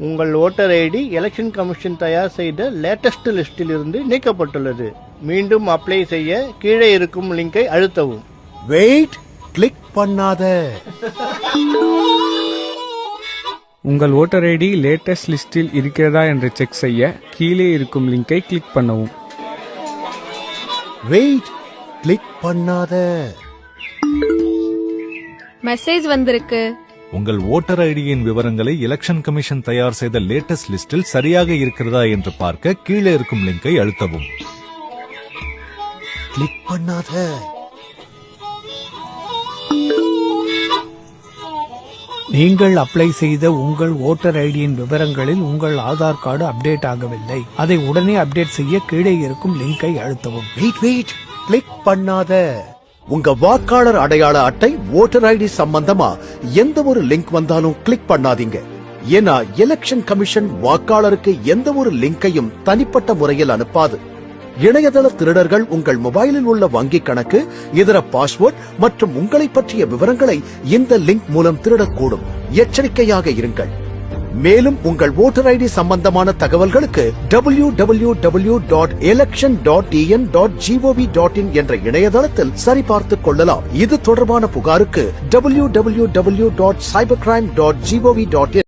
உங்கள் voter ID election commission தயார் செய்த லேட்டஸ்ட் லிஸ்டில் இருந்து நீக்கப்பட்டுள்ளது. மீண்டும் அப்ளை செய்ய கீழே இருக்கும் லிங்கை அழுத்தவும். வெயிட், கிளிக் பண்ணாத. உங்கள் ஓட்டர் ஐடி லேட்டஸ்ட் லிஸ்டில் இருக்கிறதா என்று செக் செய்ய கீழே இருக்கும் லிங்கை கிளிக் பண்ணவும். வெயிட், கிளிக் பண்ணாத. மெசேஜ் வந்திருக்கு. உங்கள் ஓட்டர் ஐடியின் விவரங்களை எலெக்ஷன் கமிஷன் தயார் செய்த லேட்டஸ்ட் லிஸ்டில் சரியாக இருக்கிறதா என்று பார்க்க கீழே இருக்கும் லிங்கை அழுத்தவும். கிளிக் பண்ணாத. நீங்கள் அப்ளை செய்த உங்கள் ஓட்டர் ஐடியின் விவரங்களில் உங்கள் ஆதார் கார்டு அப்டேட் ஆகவில்லை. அதை உடனே அப்டேட் செய்ய கீழே இருக்கும் லிங்கை அழுத்தவும். வெயிட், கிளிக் பண்ணாத. உங்க வாக்காளர் அடையாள அட்டை, ஓட்டர் ஐடி சம்பந்தமா எந்த ஒரு லிங்க் வந்தாலும் கிளிக் பண்ணாதீங்க. ஏன்னா எலெக்ஷன் கமிஷன் வாக்காளருக்கு எந்த ஒரு லிங்கையும் தனிப்பட்ட முறையில் அனுப்பாது. இணையதள திருடர்கள் உங்கள் மொபைலில் உள்ள வங்கி கணக்கு, இதர பாஸ்வேர்ட் மற்றும் உங்களை பற்றிய விவரங்களை இந்த லிங்க் மூலம் திருடக்கூடும். எச்சரிக்கையாக இருங்கள். மேலும் உங்கள் ஓட்டர் ஐடி சம்பந்தமான தகவல்களுக்கு www.election.en.gov.in என்ற இணையதளத்தில் சரிபார்த்துக் கொள்ளலாம். இது தொடர்பான புகாருக்கு www.cybercrime.gov.in